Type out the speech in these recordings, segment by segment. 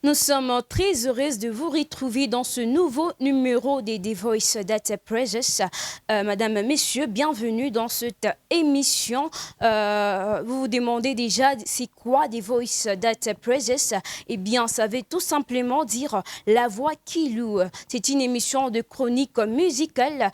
Nous sommes très heureuses de vous retrouver dans ce nouveau numéro des The Voice That Praises. Madame, messieurs, bienvenue dans cette émission. Vous vous demandez déjà c'est quoi The Voice That Praises? Eh bien, ça veut tout simplement dire la voix qui loue. C'est une émission de chronique musicale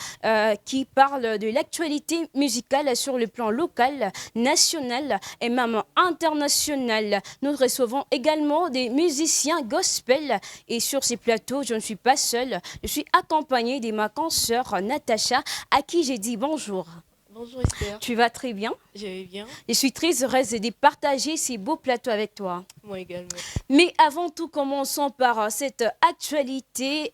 qui parle de l'actualité musicale sur le plan local, national et même international. Nous recevons également des musiciens gospel et sur ces plateaux, je ne suis pas seule. Je suis accompagnée de ma consoeur Natacha à qui j'ai dit bonjour. Bonjour Esther. Tu vas très bien? Je vais bien. Je suis très heureuse de partager ces beaux plateaux avec toi. Moi également. Mais avant tout, commençons par cette actualité.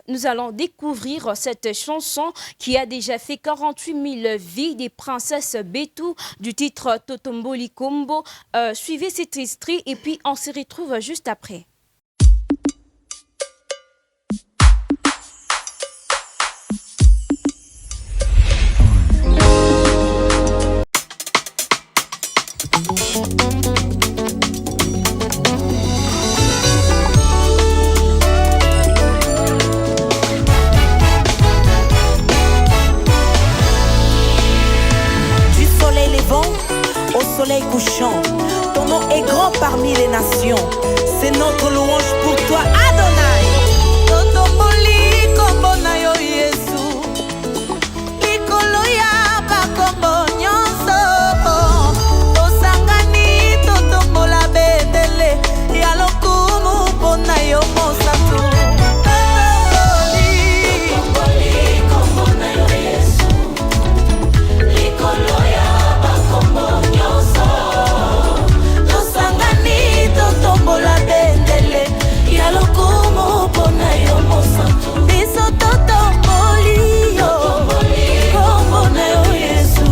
Nous allons découvrir cette chanson qui a déjà fait 48 000 vies des princesses Betou du titre Totomboli Combo. Suivez cet extrait et puis on se retrouve juste après. Du soleil levant au soleil couchant, ton nom est grand parmi les nations. C'est notre louange pour toi, Adonai. Totomboli kombo na yo Yesu, likolo ya bakombo nyonso. Tosangani totombola bendele ya lokumu mpona yo mosantu. Totomboli kombo na yo Yesu, likolo ya bakombo nyonso. Tosangani totombola bendele ya lokumu mpona yo mosantu. Biso totomboli yo kombo na yo Yesu,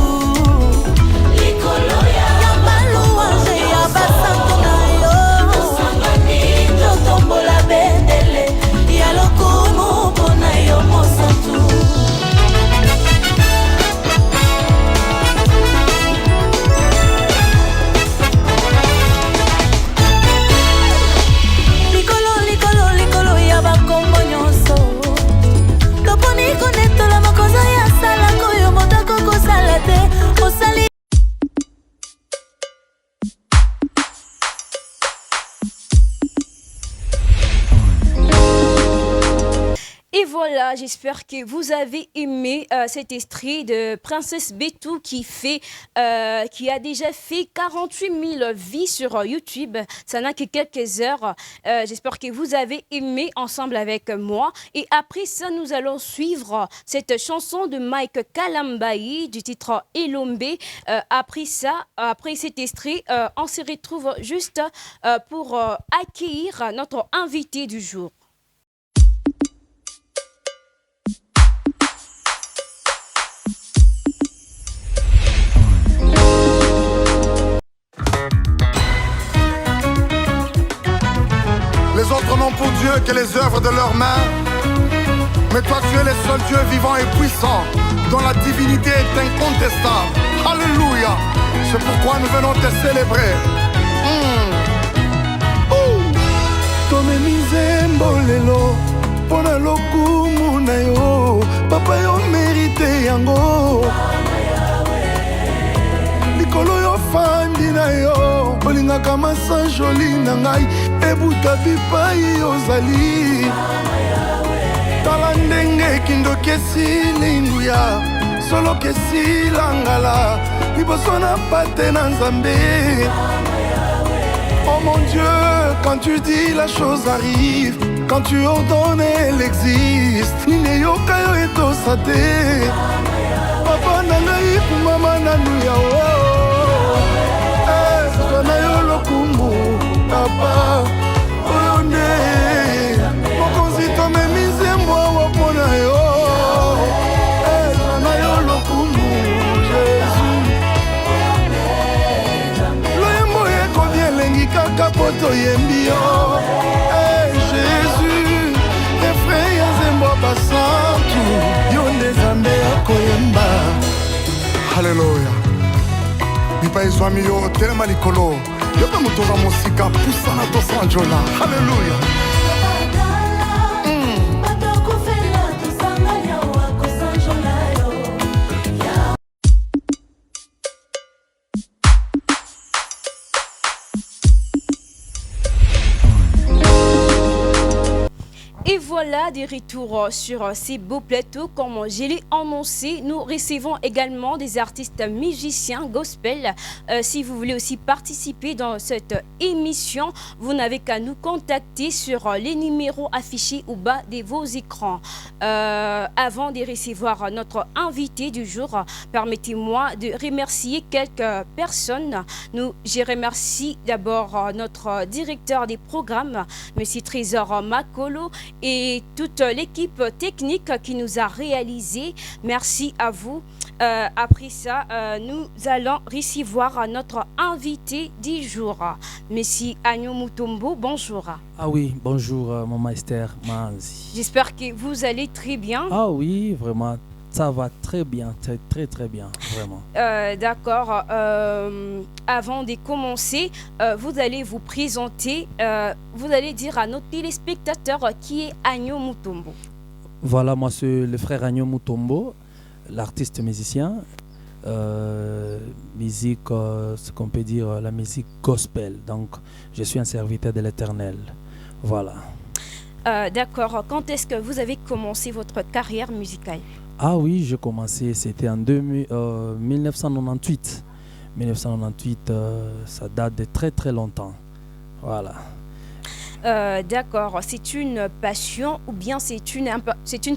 likolo ya balouange ya basantu na yo. Tosangani totombola bendele ya lokumu mpona yo mosantu. Likolo ya bakombo nyonso. Toponi konetola makosa ya sala koyo moto akokosala te. Osali Et voilà, j'espère que vous avez aimé cet extrait de Princesse Betou qui a déjà fait 48 000 vies sur YouTube. Ça n'a que quelques heures. J'espère que vous avez aimé ensemble avec moi. Et après ça, nous allons suivre cette chanson de Mike Kalambayi du titre Elombe. Après ça, après cet extrait, on se retrouve juste pour accueillir notre invité du jour. Les autres n'ont pour Dieu que les œuvres de leurs mains. Mais toi tu es le seul Dieu vivant et puissant, dont la divinité est incontestable. Alléluia. C'est pourquoi nous venons te célébrer. Tomemi nzembo lelo mpona lokumu na yo, papa yo merite yango. Likolo yo fandi na yo, olingaka masa joli na ngai, ebuta bipai ozali. Tala ndenge kindoki esili nguya, solo kesila ngala liboso na pate na nzambe. Oh mon Dieu, quand tu dis la chose arrive, quand tu ordonnes elle existe. Nini yoka yo etosa te papa na ngai kumama na nuya zona yo lokumu papa oyo nde mokonzi tomemi nzembo awa mpona yo zona yo lokumu Jésus. Loyembo ekomi elengi kaka po toyembi yo Jésus, refrain ya nzembo basantu yo nde nzambe akoyemba. Haleluya. Bipa ezwami yo telema likolo yo mpe moto oza mosika pusana tosanjola. Haleluya. Et voilà, des retours sur ces beaux plateaux. Comme je l'ai annoncé, nous recevons également des artistes musiciens gospel. Si vous voulez aussi participer dans cette émission, vous n'avez qu'à nous contacter sur les numéros affichés au bas de vos écrans. Avant de recevoir notre invité du jour, permettez-moi de remercier quelques personnes. Je remercie d'abord notre directeur des programmes, M. Trésor Makolo, et toute l'équipe technique qui nous a réalisé. Merci à vous. Après ça, nous allons recevoir notre invité du jour, Monsieur Agno Mutombo. Bonjour. Ah oui, bonjour, Maman Esther Manzi. J'espère que vous allez très bien. Ah oui, vraiment, ça va très bien, très bien, vraiment. D'accord. Avant de commencer, vous allez vous présenter. Vous allez dire à nos téléspectateurs qui est Agno Mutombo. Voilà, moi c'est le frère Agno Mutombo, l'artiste musicien. Musique, ce qu'on peut dire, la musique gospel. Donc, je suis un serviteur de l'Éternel. Voilà. D'accord. Quand est-ce que vous avez commencé votre carrière musicale? Ah oui, j'ai commencé, c'était en 1998. 1998, ça date de très longtemps. Voilà. D'accord. C'est une passion ou bien c'est une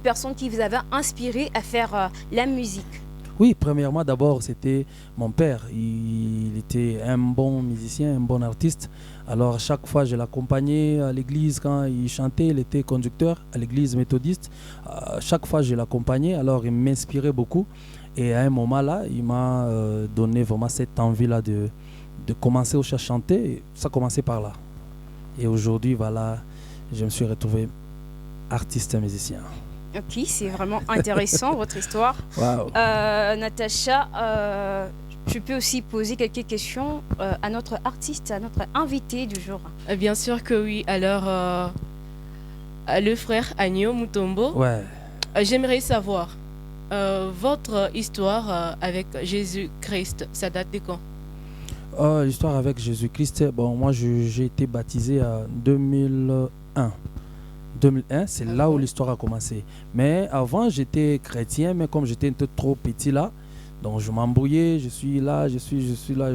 personne qui vous avait inspiré à faire la musique? Oui, premièrement, d'abord, c'était mon père. Il était un bon musicien, un bon artiste. Alors, à chaque fois, je l'accompagnais à l'église quand il chantait. Il était conducteur à l'église méthodiste. Chaque fois, je l'accompagnais. Alors, il m'inspirait beaucoup. Et à un moment là, il m'a donné vraiment cette envie-là de commencer aussi à chanter. Et ça a commencé par là. Et aujourd'hui, voilà, je me suis retrouvé artiste et musicien. Ok, c'est vraiment intéressant votre histoire. Wow. Natacha, je peux aussi poser quelques questions à notre artiste, à notre invité du jour. Bien sûr que oui. Alors, le frère Agno Mutombo, Ouais. J'aimerais savoir votre histoire avec Jésus-Christ, ça date de quand? L'histoire avec Jésus-Christ, bon, moi j'ai été baptisé en 2001. 2001, c'est là où l'histoire a commencé. Mais avant, j'étais chrétien, mais comme j'étais un peu trop petit là, donc je m'embrouillais, je suis là, je suis là.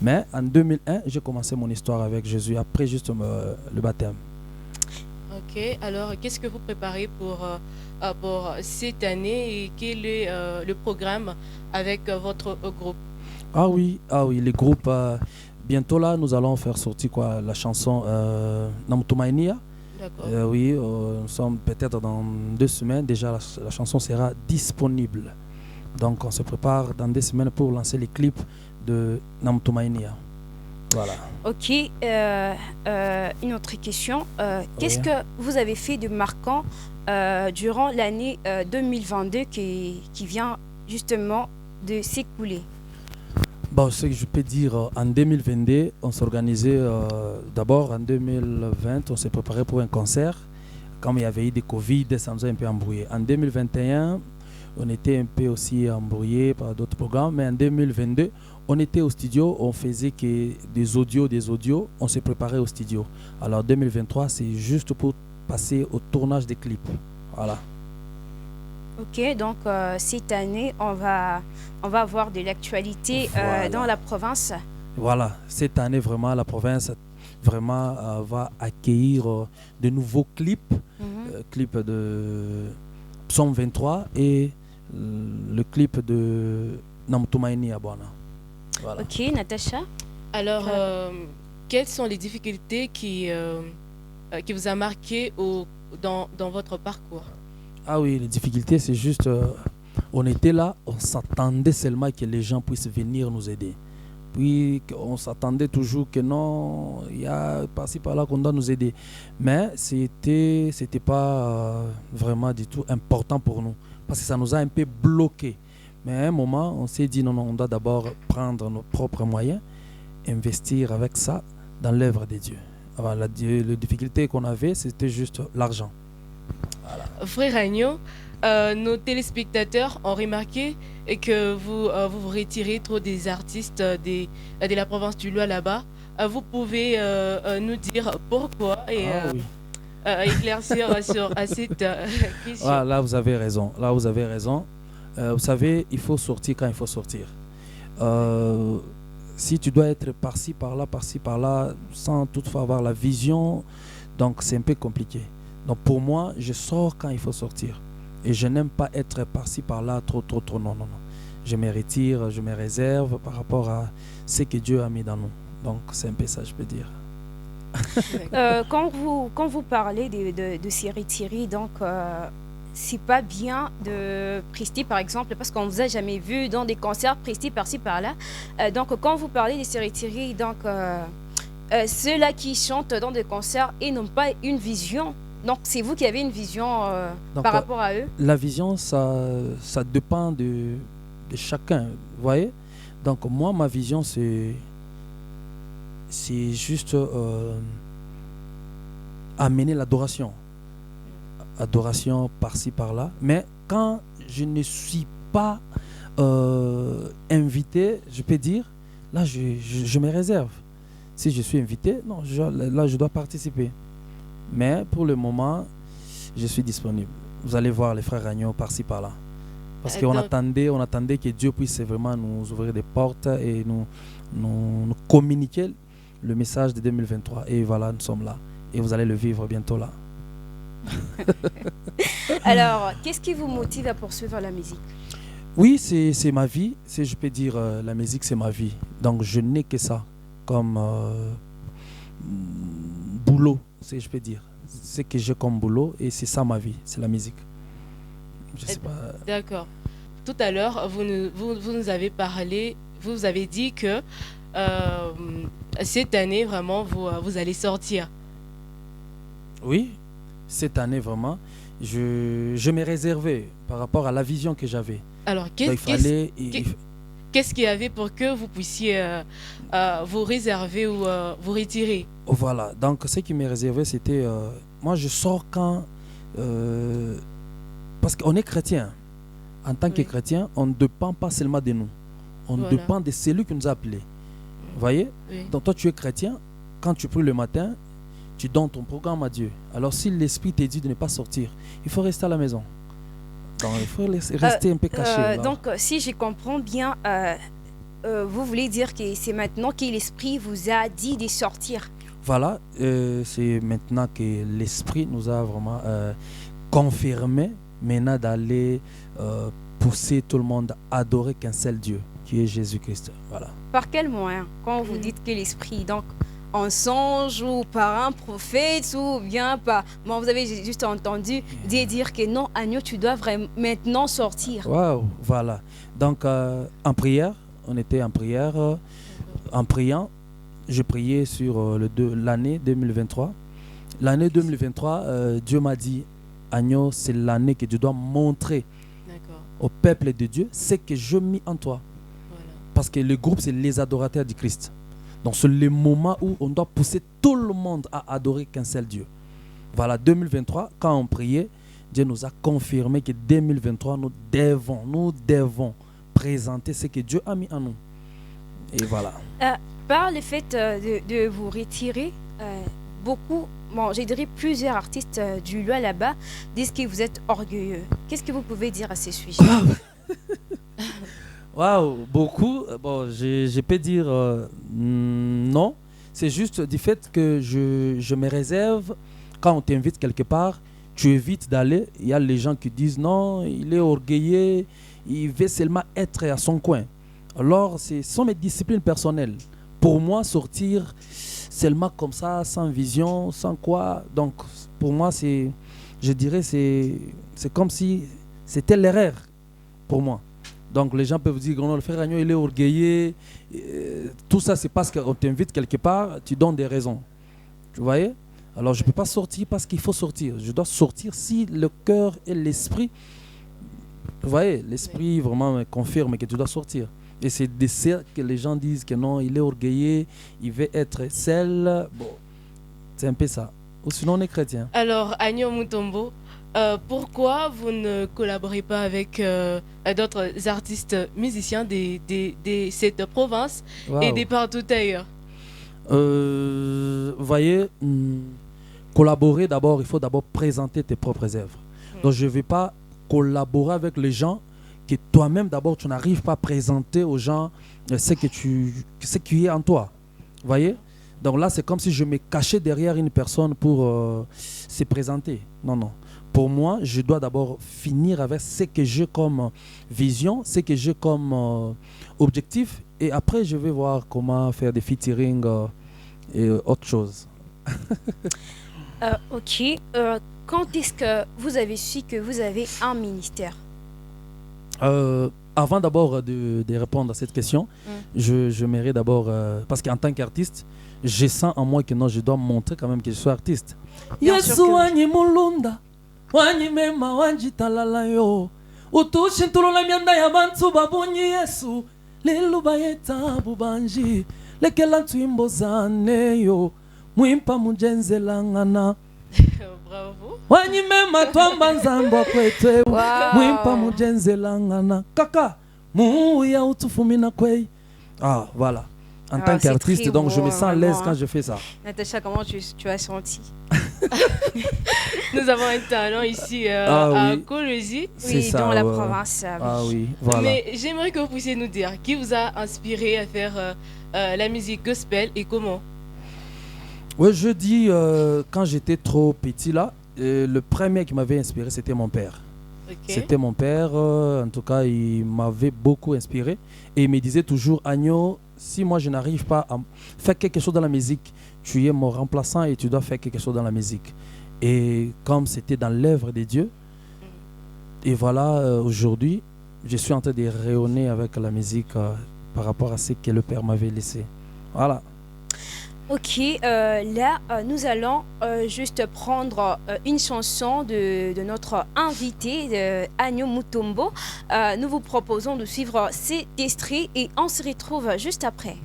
Mais en 2001, j'ai commencé mon histoire avec Jésus, après juste le baptême. Ok, alors qu'est-ce que vous préparez pour cette année et quel est le programme avec votre groupe? Ah oui, les groupes, bientôt là, nous allons faire sortir la chanson Namtumainia. Oui, nous sommes peut-être dans 2 semaines, déjà la chanson sera disponible. Donc on se prépare dans 2 semaines pour lancer les clips de Namtumainia. Voilà. Ok, une autre question. Qu'est-ce que vous avez fait de marquant durant l'année 2022 qui vient justement de s'écouler? Bon, ce que je peux dire, en 2022, on s'organisait d'abord en 2020, on s'est préparé pour un concert. Comme il y avait eu des Covid, ça nous a un peu embrouillé. En 2021, on était un peu aussi embrouillé par d'autres programmes, mais en 2022, on était au studio, on faisait que des audios, on s'est préparé au studio. Alors 2023, c'est juste pour passer au tournage des clips. Voilà. Ok, donc cette année, on va avoir de l'actualité Voilà. dans la province. Voilà, cette année, vraiment, la province vraiment va accueillir de nouveaux clips, Mhm. clips de Psaume 23 et le clip de Namtumaini Abwana. Voilà. Ok, Natacha. Alors, quelles sont les difficultés qui vous a marqué dans votre parcours? Ah oui, les difficultés, c'est juste, on était là, on s'attendait seulement que les gens puissent venir nous aider. Puis on s'attendait toujours que non, il y a par-ci par-là qu'on doit nous aider. Mais c'était pas vraiment du tout important pour nous, parce que ça nous a un peu bloqué. Mais à un moment, on s'est dit non, non, on doit d'abord prendre nos propres moyens, investir avec ça dans l'œuvre de Dieu. Alors, la difficulté qu'on avait, c'était juste l'argent. Frère Agneau, nos téléspectateurs ont remarqué que vous retirez trop des artistes de la province du Lualaba. Vous pouvez nous dire pourquoi et Ah oui. éclaircir sur cette question. Ah, là, vous avez raison. Là, vous avez raison. Vous savez, il faut sortir quand il faut sortir. Si tu dois être par-ci, par-là, sans toutefois avoir la vision, donc c'est un peu compliqué. Donc pour moi, je sors quand il faut sortir. Et je n'aime pas être par-ci, par-là, trop, non, non, non. Je me retire, je me réserve par rapport à ce que Dieu a mis dans nous. Donc c'est un peu ça, je peux dire. Quand vous parlez de ces retirés, donc c'est pas bien de prester par exemple, parce qu'on vous a jamais vu dans des concerts prester par-ci par-là. Donc quand vous parlez de ces retirés, donc ceux-là qui chantent dans des concerts et n'ont pas une vision. Donc c'est vous qui avez une vision Donc, par rapport à eux. La vision, ça dépend de chacun, vous voyez. Donc moi, ma vision, c'est juste amener l'adoration. Adoration par-ci, par-là. Mais quand je ne suis pas invité, je peux dire, là, je me réserve. Si je suis invité, non, là, je dois participer. Mais pour le moment, je suis disponible. Vous allez voir les frères Agneau par-ci, par-là. Parce qu'on attendait que Dieu puisse vraiment nous ouvrir des portes et nous communiquer le message de 2023. Et voilà, nous sommes là. Et vous allez le vivre bientôt là. Alors, qu'est-ce qui vous motive à poursuivre la musique? Oui, c'est ma vie. Je peux dire, la musique, c'est ma vie. Donc, je n'ai que ça comme boulot, si je peux dire. C'est que j'ai comme boulot et c'est ça ma vie, c'est la musique. Je sais pas. D'accord. Tout à l'heure, vous nous avez parlé, vous avez dit que cette année, vraiment, vous allez sortir. Oui, cette année, vraiment, je m'ai réservé par rapport à la vision que j'avais. Alors, qu'est-ce qu'il y avait pour que vous puissiez vous réserver ou vous retirer? Voilà, donc ce qui m'est réservé, c'était... moi, je sors quand... parce qu'on est chrétien. En tant que chrétien, on ne dépend pas seulement de nous. On dépend de celui qui nous a appelés. Vous voyez? Donc toi, tu es chrétien. Quand tu pries le matin, tu donnes ton programme à Dieu. Alors si l'Esprit te dit de ne pas sortir, il faut rester à la maison. Donc il faut rester un peu caché. Donc si je comprends bien, vous voulez dire que c'est maintenant que l'Esprit vous a dit de sortir. Voilà, c'est maintenant que l'Esprit nous a vraiment confirmé maintenant d'aller pousser tout le monde à adorer qu'un seul Dieu, qui est Jésus-Christ. Voilà. Par quel moyen? Quand vous dites que l'Esprit, donc en songe ou par un prophète ou bien par... Bon, vous avez juste entendu dire que non, Agneau, tu dois vraiment maintenant sortir. Waouh, voilà. Donc en prière, on était en prière, en priant. Je priais sur l'année 2023. L'année 2023, Dieu m'a dit, Agneau, c'est l'année que tu dois montrer au peuple de Dieu ce que je mis en toi. Voilà. Parce que le groupe, c'est les adorateurs du Christ. Donc c'est le moment où on doit pousser tout le monde à adorer qu'un seul Dieu. Voilà, 2023, quand on priait, Dieu nous a confirmé que 2023, nous devons présenter ce que Dieu a mis en nous. Et voilà. Par le fait de vous retirer, beaucoup, bon, je dirais plusieurs artistes du Lualaba disent que vous êtes orgueilleux. Qu'est-ce que vous pouvez dire à ces sujets? Waouh, beaucoup. Bon, je peux dire non. C'est juste du fait que je me réserve, quand on t'invite quelque part, tu évites d'aller. Il y a les gens qui disent non, il est orgueilleux, il veut seulement être à son coin. Alors, ce sont mes disciplines personnelles. Pour moi, sortir seulement comme ça, sans vision, sans quoi. Donc, pour moi, je dirais, c'est comme si c'était l'erreur pour moi. Donc, les gens peuvent dire, le frère Agneau, il est orgueilleux. Tout ça, c'est parce qu'on t'invite quelque part, tu donnes des raisons. Tu voyez? Alors, je ne peux pas sortir parce qu'il faut sortir. Je dois sortir si le cœur et l'esprit, vous voyez, l'esprit vraiment me confirme que tu dois sortir. Et c'est de ça que les gens disent que non, il est orgueilleux, il veut être seul. Bon, c'est un peu ça. Ou sinon, on est chrétien. Alors, Agneau Mutombo, pourquoi vous ne collaborez pas avec d'autres artistes musiciens de cette province et de partout ailleurs? Vous voyez, collaborer d'abord, il faut d'abord présenter tes propres œuvres. Donc je ne vais pas collaborer avec les gens que toi-même d'abord tu n'arrives pas à présenter aux gens ce qui est en toi. Vous voyez? Donc là c'est comme si je me cachais derrière une personne pour se présenter. Non, non. Pour moi, je dois d'abord finir avec ce que j'ai comme vision, ce que j'ai comme objectif. Et après, je vais voir comment faire des featuring et autre chose. Ok. Quand est-ce que vous avez su que vous avez un ministère? Avant d'abord de répondre à cette question, je m'aimerais d'abord... parce qu'en tant qu'artiste, je sens en moi que non, je dois montrer quand même que je suis artiste. Wanyimema wanjitalala yo utushi ntulula mianda ya bantu babunyi Yesu lilubayeta bubanji lekela ntwimbo zane yo mwimpa mujenzelangana. Bravo. Wanyimema twamba nzambo kwetwe mwimpa mujenzelangana kaka muya utufumina kwei. Ah voilà. En tant qu'artiste, donc je me sens à l'aise quand je fais ça. Natacha, comment tu as senti? Nous avons un talent ici à Kolwezi, dans la province. Ah oui, voilà. Mais j'aimerais que vous puissiez nous dire qui vous a inspiré à faire la musique gospel et comment? Oui, je dis quand j'étais trop petit là, le premier qui m'avait inspiré c'était mon père. Okay. C'était mon père, en tout cas il m'avait beaucoup inspiré et il me disait toujours Agneau, si moi je n'arrive pas à faire quelque chose dans la musique, tu es mon remplaçant et tu dois faire quelque chose dans la musique. Et comme c'était dans l'œuvre de Dieu, et voilà, aujourd'hui, je suis en train de rayonner avec la musique par rapport à ce que le Père m'avait laissé. Voilà. Ok, là, nous allons juste prendre une chanson de notre invité, Agneau Mutombo. Nous vous proposons de suivre cet extrait et on se retrouve juste après.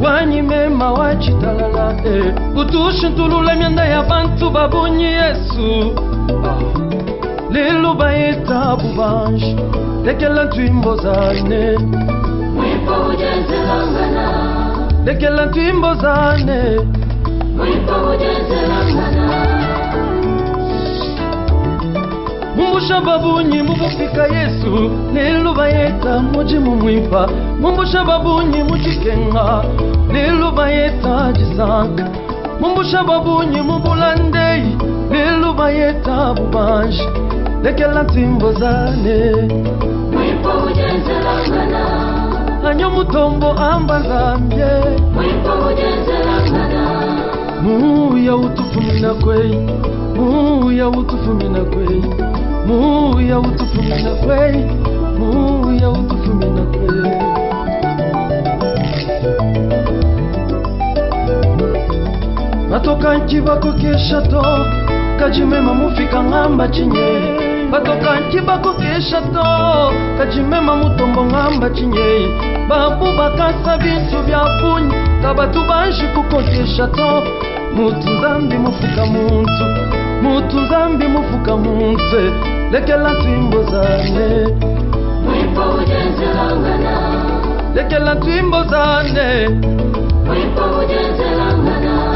Wanyimema wachitalala utushintulula mianda ya bantu babunyi Yesu lelo bayeta bubanji lekela ntwimbo zane mwimpa ujenzelangana lekela ntwimbo zane mwimpa ujenzelangana Mumbusha babunyi mubufika Yesu lelo bayeta muji mumwimpa Mumbusha babunyi mujikenga lelo bayeta jisanka Mumbusha babunyi mubulandei lelo bayeta bubanji lekela ntimbo zane mwimpa ujenzelangana Agneau Mutombo amba zambye mwimpa ujenzelangana muya utufumina kwei muya utufumina kwei muya utufumina kwei muya utufumina kwei Batoka nkibako keshato kajimema mufika ngamba chinye Batoka nkibako keshato kajimema mutombo ngamba chinye babu bakasa bitu bya punyi kabatu baje kukotesha to mutu zambi mufuka muntu mutu zambi mufuka muntu lekela twimbo zane Wimbo ujenzelangana lekela twimbo zane Wimbo ujenzelangana.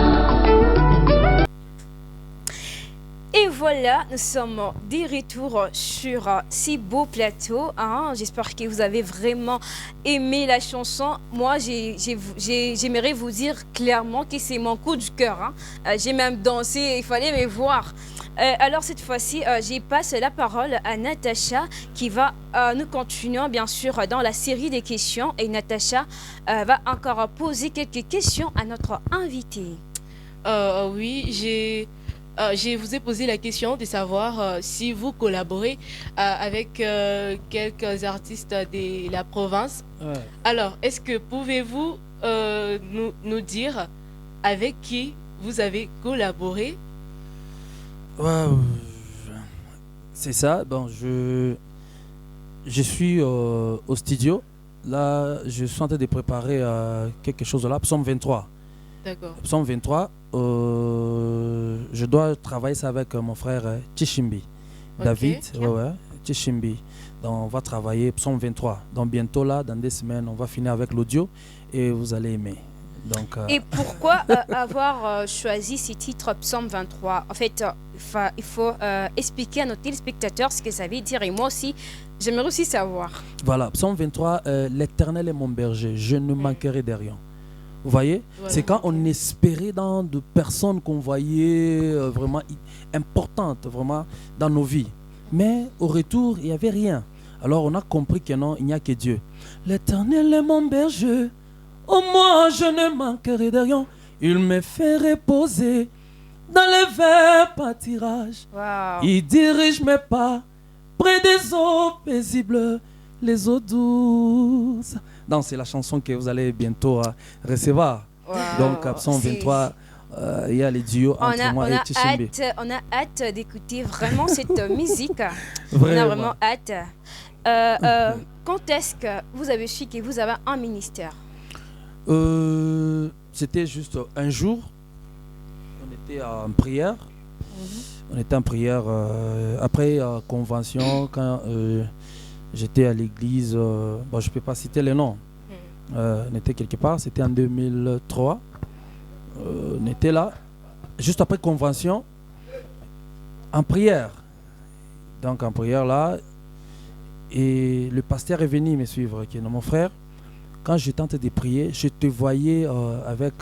Et voilà, nous sommes de retour sur si beau plateau. Hein. J'espère que vous avez vraiment aimé la chanson. Moi, j'aimerais vous dire clairement que c'est mon coup du cœur. Hein. J'ai même dansé, il fallait me voir. Alors cette fois-ci, j'y passe la parole à Natacha qui va nous continuer bien sûr dans la série des questions. Et Natacha va encore poser quelques questions à notre invité. Oui, je vous ai posé la question de savoir si vous collaborez avec quelques artistes de la province. Ouais. Alors, est-ce que pouvez-vous nous dire avec qui vous avez collaboré? Ouais, c'est ça. Bon, je suis au studio. Là, je suis en train de préparer quelque chose là, Psaume 23. D'accord. Psaume 23, je dois travailler ça avec mon frère Tchishimbi. Ok. David, ouais, Tchishimbi. Donc, on va travailler Psaume 23. Donc, bientôt là, dans des semaines, on va finir avec l'audio et vous allez aimer. Donc, Et pourquoi avoir choisi ce titre Psaume 23? En fait, il faut expliquer à nos téléspectateurs ce que ça veut dire. Et moi aussi, j'aimerais aussi savoir. Voilà, Psaume 23, l'Éternel est mon berger, je ne manquerai de rien. Vous voyez, Voilà. c'est quand on espérait dans de personnes qu'on voyait vraiment importantes vraiment dans nos vies. Mais au retour, il n'y avait rien. Alors on a compris que non, il n'y a que Dieu. L'Éternel est mon berger, oh moi je ne manquerai de rien. Il me fait reposer dans les verts pâtirages. Wow. Il dirige mes pas près des eaux paisibles, les eaux douces. Donc, c'est la chanson que vous allez bientôt recevoir. Wow. Donc, Psaume 23, il y a les duos entre moi et Tchishimbi. On a hâte d'écouter vraiment cette musique. On a Vraiment. vraiment hâte. Quand est-ce que vous avez su que vous avez un ministère? C'était juste un jour. On était en prière. On était en prière après convention, quand j'étais à l'église. Bon, je ne peux pas citer les noms. On était quelque part, c'était en 2003. On était là, juste après convention, en prière. Donc en prière là, et le pasteur est venu me suivre, qui est mon frère. Quand je tentais de prier, je te voyais avec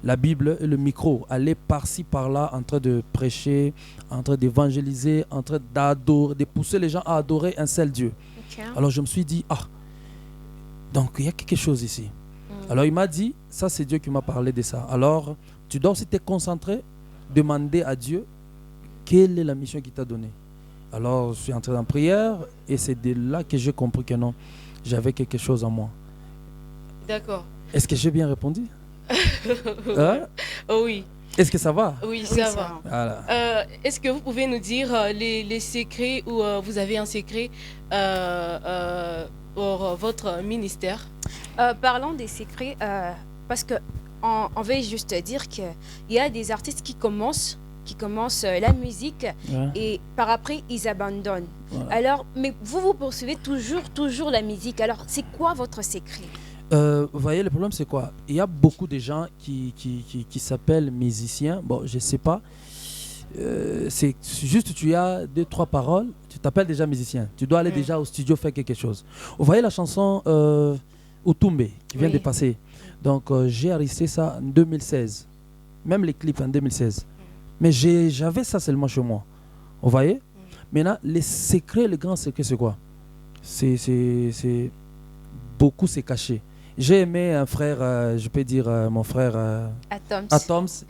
la Bible et le micro, aller par-ci, par-là, en train de prêcher, en train d'évangéliser, en train d'adorer, de pousser les gens à adorer un seul Dieu. Okay. Alors je me suis dit, donc il y a quelque chose ici. Alors il m'a dit, ça c'est Dieu qui m'a parlé de ça. Alors tu dois aussi te concentrer, demander à Dieu quelle est la mission qu'il t'a donnée. Alors je suis entré en prière et c'est de là que j'ai compris que non, j'avais quelque chose en moi. D'accord. Est-ce que j'ai bien répondu? Hein? Oh oui. Est-ce que ça va? Oui, ça va. Voilà. Est-ce que vous pouvez nous dire les secrets ou vous avez un secret pour votre ministère? Parlons des secrets, parce que on veut juste dire qu'il y a des artistes qui commencent la musique et par après ils abandonnent. Voilà. Alors, mais vous poursuivez toujours la musique. Alors, c'est quoi votre secret? Vous voyez, le problème c'est quoi? Il y a beaucoup de gens qui s'appellent musiciens. Bon, je sais pas. C'est juste tu as 2-3 paroles, tu t'appelles déjà musicien. Tu dois aller déjà au studio faire quelque chose. Vous voyez la chanson Utumbe qui vient de passer. Donc j'ai arrêté ça en 2016. Même les clips en 2016. Mais j'avais ça seulement chez moi. Vous voyez? Maintenant, les secrets, le grand secret c'est quoi? C'est beaucoup c'est caché. J'ai aimé un frère, je peux dire mon frère Atoms.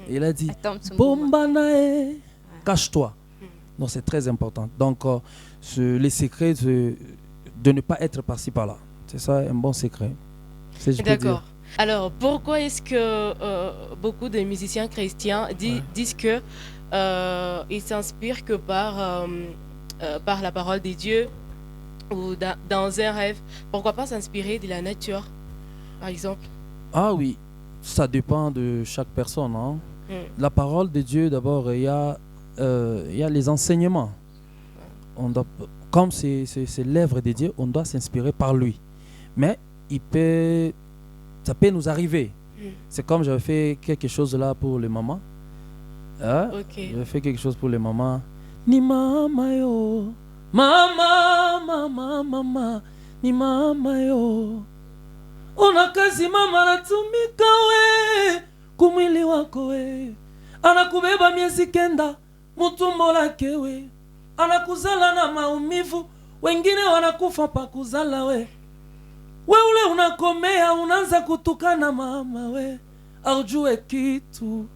Il a dit Bombanae, cache-toi. Donc c'est très important. Donc les secrets de ne pas être par-ci par-là. C'est ça un bon secret. D'accord. Alors pourquoi est-ce que beaucoup de musiciens chrétiens disent que ils s'inspirent que par la parole de Dieu ou dans un rêve, pourquoi pas s'inspirer de la nature, par exemple? Ah oui, ça dépend de chaque personne. Hein. Mm. La parole de Dieu, d'abord, il y a les enseignements. On doit, comme c'est l'œuvre de Dieu, on doit s'inspirer par lui. Mais ça peut nous arriver. C'est comme j'avais fait quelque chose là pour les mamans. Hein? Ok. J'avais fait quelque chose pour les mamans. Ni mama yo, mama, mama, mama, ni mama yo. Ona kazi mama natumika we, kumwili wako we. Anakubeba miezi 9, mutumbo lake we. Anakuzala na maumivu, wengine wanakufa pa kuzala we. We ule unakomea, unaanza kutukana mama we. Aujue kitu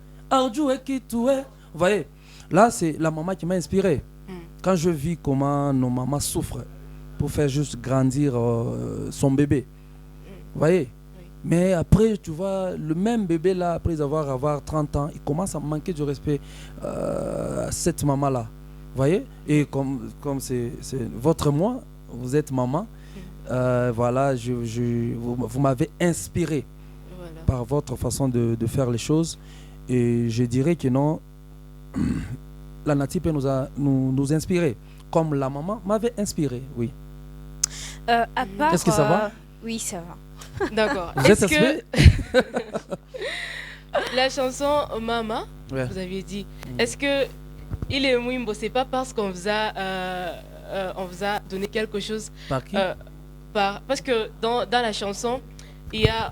we. Vous voyez, là c'est la maman qui m'a inspiré. Quand je vis comment nos mamans souffrent pour faire juste grandir son bébé. Vous voyez. Mais après, tu vois, le même bébé là, après avoir 30 ans, il commence à manquer de respect à cette maman-là. Vous voyez. Et comme c'est votre moi, vous êtes maman, voilà, vous m'avez inspiré par votre façon de faire les choses. Et je dirais que non, la nature peut nous inspirer, comme la maman m'avait inspiré, oui. À part, est-ce que ça va? Oui, ça va. D'accord. Vous êtes inspiré? La chanson Mama, Ouais. vous aviez dit, est-ce que il est Mwimbo, c'est pas parce qu'on vous a donné quelque chose Par qui? parce que dans la chanson,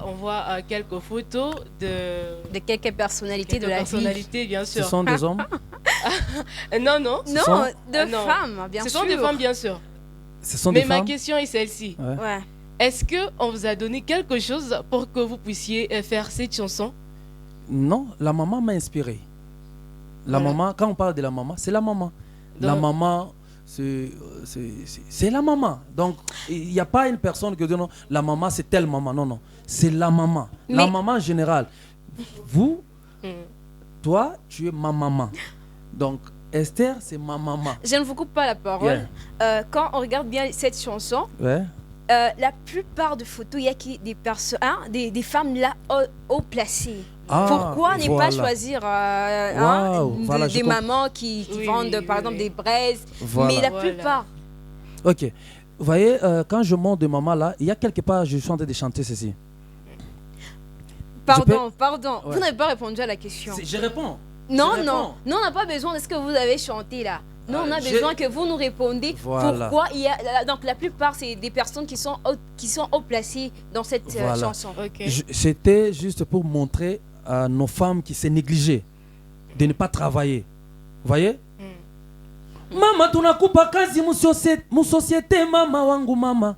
on voit quelques photos de quelques personnalités de la personnalités, bien sûr. Ce sont des hommes? Non. Non, non. femmes, bien sûr. Ce sont des femmes, bien sûr. Ce sont des Mais femmes? ma question est celle-ci. Ouais. Ouais. Est-ce qu'on vous a donné quelque chose pour que vous puissiez faire cette chanson? Non, la maman m'a inspiré. La maman, quand on parle de la maman, c'est la maman. La maman, c'est la maman. Donc, il n'y a pas une personne qui dit non, la maman c'est telle maman. Non, c'est la maman. La maman générale. Vous, toi, tu es ma maman. Donc, Esther, c'est ma maman. Je ne vous coupe pas la parole. Quand on regarde bien cette chanson, la plupart de photos, il y a des personnes, des femmes là haut placées. Pourquoi ne pas choisir des mamans qui vendent par exemple des braises, mais la plupart. Ok. Vous voyez, quand je monte de maman là, il y a quelque part, je suis en train de chanter ceci. Pardon. Ouais. Vous n'avez pas répondu à la question. Je réponds. Non, on n'a pas besoin de ce que vous avez chanté là. Nous, on a besoin que vous nous répondiez pourquoi il y a. Donc, la plupart, c'est des personnes qui sont haut placées dans cette chanson. Okay. C'était juste pour montrer à nos femmes qui s'est négligées de ne pas travailler. Vous voyez? Mama, tunakupa kazi musosiete mama wangu mama.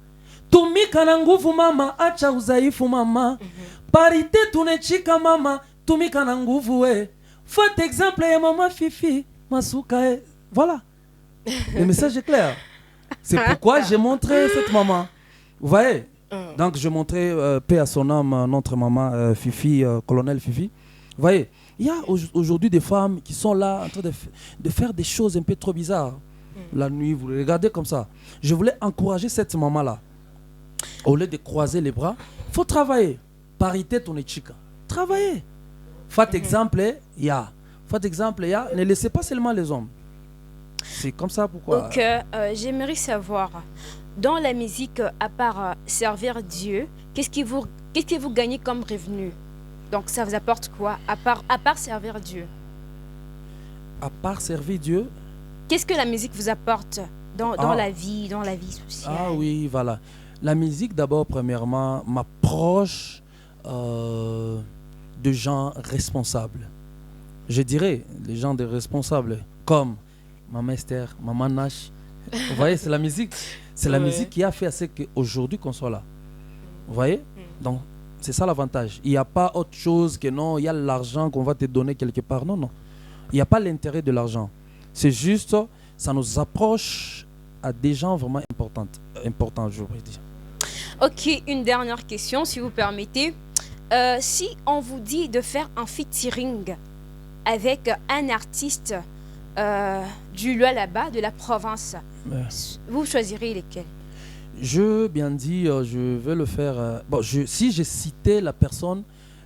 Tumika na nguvu mama, acha uzaifu mama. Parité tunechika mama, tumika na nguvu we. Faites exemple ya mama Fifi, Masuka. Voilà. Le message est clair. C'est pourquoi j'ai montré cette maman. Vous voyez? Donc je montrais paix à son âme, notre maman Fifi, colonel Fifi. Vous voyez? Il y a aujourd'hui des femmes qui sont là en train de faire des choses un peu trop bizarres. La nuit, vous les regardez comme ça. Je voulais encourager cette maman-là. Au lieu de croiser les bras, il faut travailler. Parité ton chica. Travaillez. Faites exemple, ne laissez pas seulement les hommes. C'est comme ça, pourquoi? Donc, j'aimerais savoir, dans la musique, à part servir Dieu, qu'est-ce que vous gagnez comme revenu? Donc, ça vous apporte quoi, à part servir Dieu? À part servir Dieu? Qu'est-ce que la musique vous apporte dans la vie sociale? Ah oui, voilà. La musique, d'abord, premièrement, m'approche de gens responsables. Je dirais, les gens responsables, comme Maman Esther, Maman Nash. Vous voyez, c'est la musique. C'est la musique qui a fait à ce qu'aujourd'hui qu'on soit là. Vous voyez? Donc, c'est ça l'avantage. Il n'y a pas autre chose que non, il y a l'argent qu'on va te donner quelque part. Non. Il n'y a pas l'intérêt de l'argent. C'est juste, ça nous approche à des gens vraiment importants, je voudrais dire. Ok, une dernière question, si vous permettez. Si on vous dit de faire un featuring avec un artiste du Lualaba, de la province, vous choisirez lesquels? Je bien dit, je vais le faire. Bon, si j'ai cité la personne,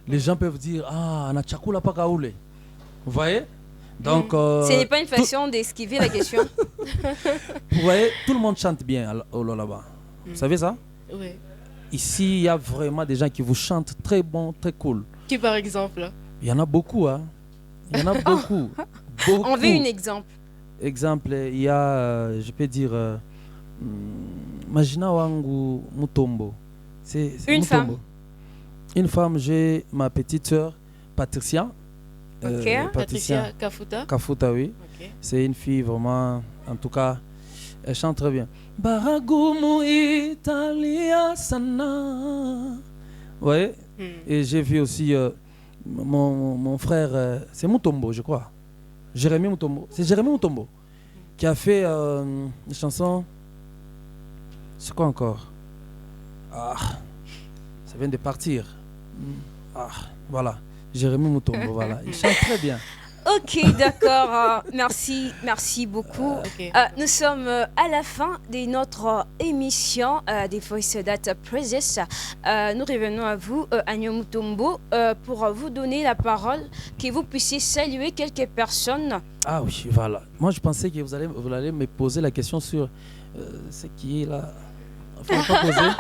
les gens peuvent dire ah, na chakula pa kaoule. Vous voyez? Donc, Ce n'est pas une façon d'esquiver la question. vous voyez, tout le monde chante bien au Lullaby. Vous savez ça? Oui. Ici, il y a vraiment des gens qui vous chantent très bon, très cool. Qui par exemple? Il y en a beaucoup, hein. Il y en a beaucoup. Beaucoup. On veut un exemple. Exemple, il y a, je peux dire, Majina Wangu Mutombo. C'est Une Mutombo. femme. Une femme, j'ai ma petite soeur, Patricia. Ok. Patricia Kafuta. Kafuta, oui. Ok. C'est une fille vraiment, en tout cas, elle chante très bien. Baragumu Italia Sana. Vous voyez? Et j'ai vu aussi mon frère, c'est Mutombo, je crois. Jérémy Mutombo. C'est Jérémy Mutombo qui a fait une chanson. C'est quoi encore? Ah, ça vient de partir. Ah, voilà. Jérémy Mutombo, voilà. Il chante très bien. Ok, d'accord. Merci beaucoup. Ok. Nous sommes à la fin de notre émission des Voice That Praises. Nous revenons à vous, Agneau Mutombo, pour vous donner la parole, que vous puissiez saluer quelques personnes. Ah oui, voilà. Moi, je pensais que vous allez me poser la question sur ce qui est là. Enfin, pas poser.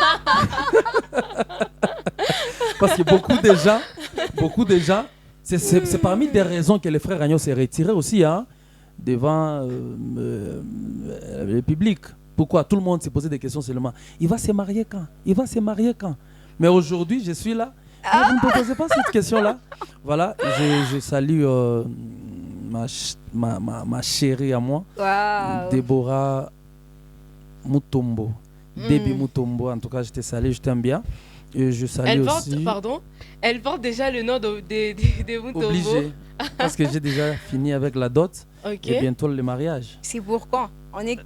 Parce que beaucoup de gens, c'est parmi des raisons que le frère Agneau s'est retiré aussi, hein, devant le public. Pourquoi? Tout le monde s'est posé des questions seulement. Il va se marier quand? Il va se marier quand? Mais aujourd'hui, je suis là. Mais vous ne me posez pas cette question-là. Voilà, je salue ma chérie à moi, Wow. Déborah Mutombo. Déby Mutombo, en tout cas, je te salue, je t'aime bien. Et je salue aussi. Elle porte déjà le nom de Mutombo. Obligé, parce que j'ai déjà fini avec la dot Ok. et bientôt le mariage. C'est pour quand? On est...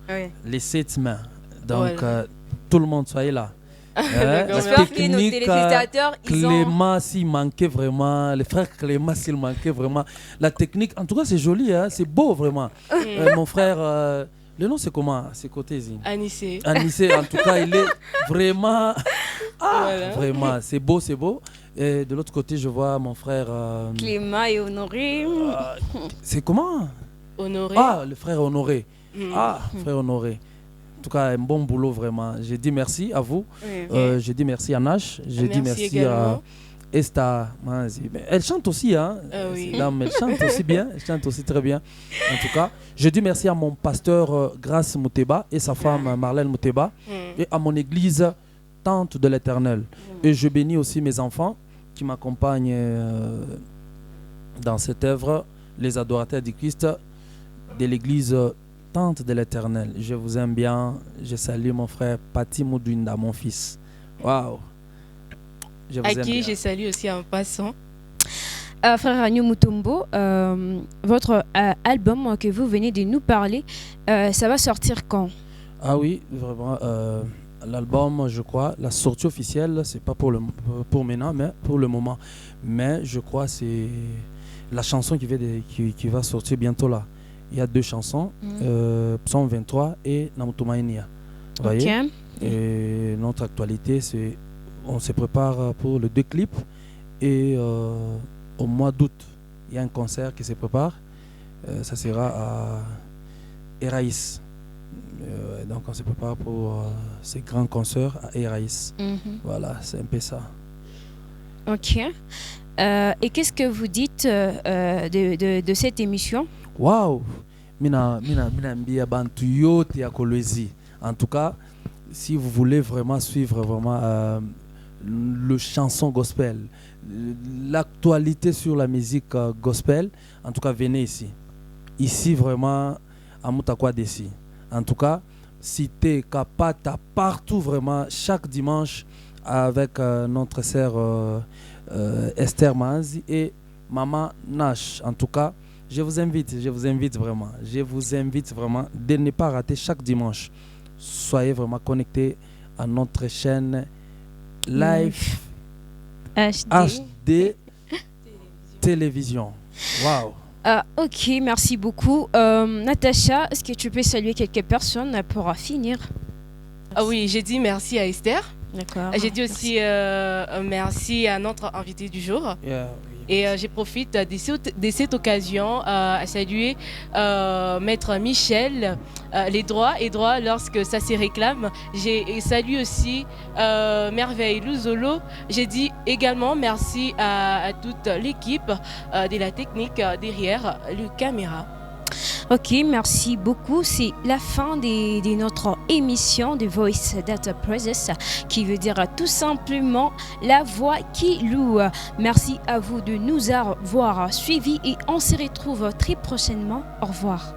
Oui. Les 7 mains. Donc, Voilà. tout le monde, soyez là. D'accord, J'espère que nos téléspectateurs, ils ont... Clément, s'il manquait vraiment, le frère Clément, s'il manquait vraiment. La technique, en tout cas, c'est joli, hein, c'est beau vraiment. Mon frère, le nom c'est comment? C'est côté Zine. Anissé. Anissé, en tout cas, il est vraiment. Voilà. Vraiment, c'est beau, c'est beau. Et de l'autre côté, je vois mon frère. Clément et Honoré. C'est comment? Honoré. Ah, le frère Honoré. Ah, frère Honoré. En tout cas, un bon boulot vraiment. J'ai dit merci à vous. Oui. J'ai dit merci à Nash. J'ai dit merci également. à Esta. Elle chante aussi, hein. Oui. Cette dame, elle chante aussi bien. Elle chante aussi très bien. En tout cas, je dis merci à mon pasteur Grace Mouteba et sa femme Marlène Mouteba et à mon église Tente de l'Éternel. Et je bénis aussi mes enfants qui m'accompagnent dans cette œuvre, les adorateurs du Christ de l'église Tente de l'Éternel. Je vous aime bien. Je salue mon frère Pati Moudouinda, mon fils. Waouh! Je vous À aime qui bien. je salue aussi en passant. Frère Agneau Mutombo, votre album que vous venez de nous parler, ça va sortir quand? Ah oui, vraiment. L'album, je crois, la sortie officielle, c'est pas pour maintenant, mais pour le moment. Mais je crois c'est la chanson qui va sortir bientôt là. Il y a 2 chansons, Psaume 23 et Namutumainia. Vous voyez? Ok. Et notre actualité, c'est on se prépare pour le 2 clips et au mois d'août, il y a un concert qui se prépare. Ça sera à Eraïs. Donc on se prépare pour ces grands concerts à Eraïs. Voilà, c'est un peu ça. Ok. Et qu'est-ce que vous dites de cette émission? Waouh! Mina mbia bantu yote ya Kolwezi. En tout cas, si vous voulez vraiment suivre vraiment le chanson gospel, l'actualité sur la musique gospel, en tout cas venez ici. Ici vraiment à Mutakwa d'ici. En tout cas, Cité, Kapata, partout vraiment, chaque dimanche avec notre sœur Esther Manzi et Maman Nash. En tout cas, je vous invite vraiment de ne pas rater chaque dimanche. Soyez vraiment connectés à notre chaîne Live HD Télévision. Waouh! Ok, merci beaucoup. Natacha, est-ce que tu peux saluer quelques personnes pour finir? Ah oui, j'ai dit merci à Esther. D'accord. J'ai dit aussi merci à notre invité du jour. Yeah, Et je profite de cette occasion à saluer Maître Michel, les droits et droits lorsque ça se réclame. J'ai salué aussi Merveille Luzolo. J'ai dit également merci à toute l'équipe de la technique derrière le caméra. Ok, merci beaucoup. C'est la fin de notre émission de Voice That Praises, qui veut dire tout simplement la voix qui loue. Merci à vous de nous avoir suivis et on se retrouve très prochainement. Au revoir.